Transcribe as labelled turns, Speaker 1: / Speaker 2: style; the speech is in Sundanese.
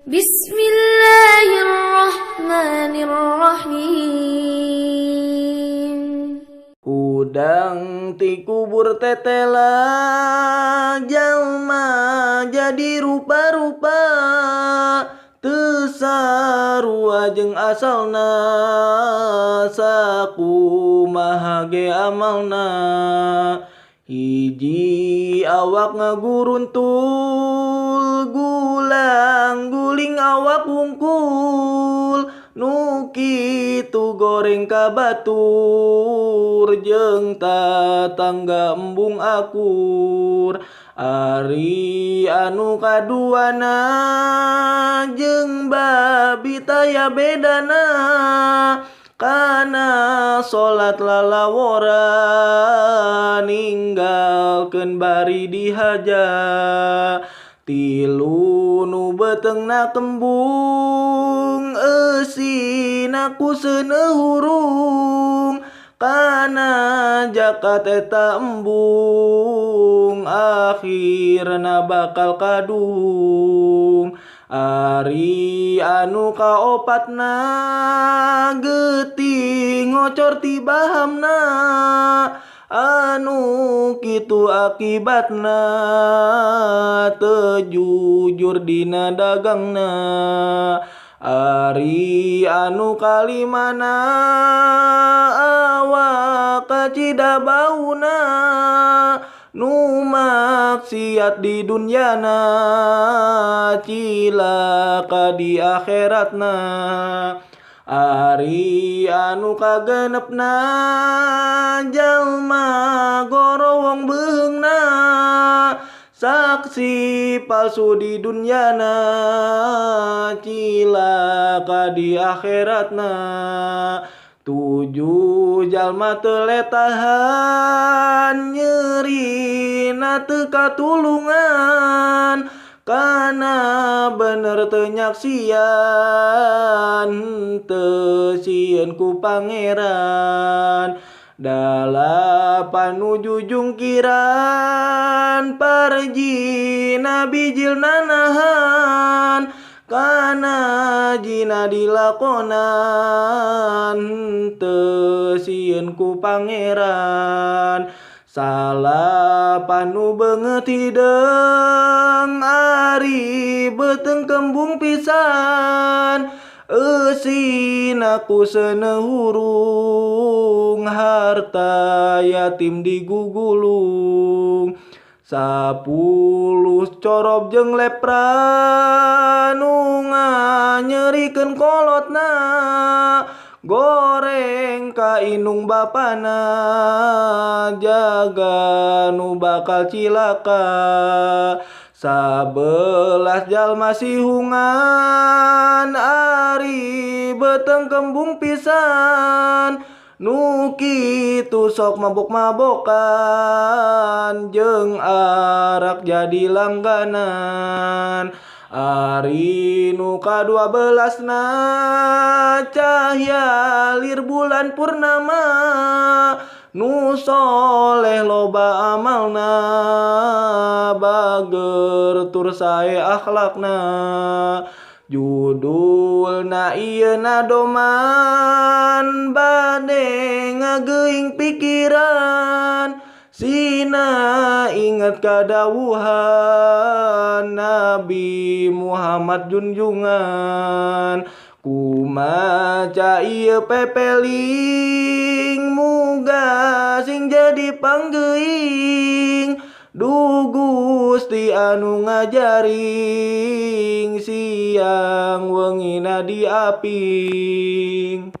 Speaker 1: Bismillahirrahmanirrahim.
Speaker 2: Udang ti kubur tetela, jalma jadi rupa-rupa, teu sarua jeung asalna, sakumaha ge amalna. Hiji awak ngaguruntul, gulang guling awak wungkul, nu kitu goreng ka batur, jeung tatangga embung akur. Ari anu kaduana jeung babi taya bedana, kana salat lalawora ninggalkeun bari dihaja. Tilu nu beteungna kembung, eusina ku seuneu hurung, kana jakat eta embung, akhirna bakal kadung. Ari anu kaopatna geuting ngocor ti bahamna, anu kitu akibatna teu jujur dina dagangna. Ari anu kalimana awak kacida bauna, nu maksiat di dunyana cilaka di akhiratna. Ari anu kagenepna jalma gorowong beungna, saksi palsu di dunyana cilaka di akhiratna. 7 jalma teu letahan, nyeurina teu katulungan, kana bener teu nyaksian, teu sieun ku pangeran. Dalapan nuju jungkiran, parjina bijilna nahan, kana jina dilakonan, teu sieun ku pangeran. Salapan nu beungeut hideung, ari beuteung kembung pisan, eusina ku seuneu hurung, harta yatim digugulung. 10 corob jeung lepra nu nganyerikeun kolotna, goreng ka indung bapana, jaga nu bakal cilaka. 11 jalma sihungan, ari beuteung kembung pisan, nu kitu sok mabok-mabokan, jeung arak jadi langganan. Ari nu ka-12na cahya lir bulan purnama, nu soleh loba amalna, bager tur sae akhlakna. Judulna ieuna doman, bade ngageuing pikiran, sina inget kadawuhan Nabi Muhammad junjungan. Kumaca ieu pepeling, muga sing jadi panggeuing, duh Gusti anu ngajaring, siang wengina diaping.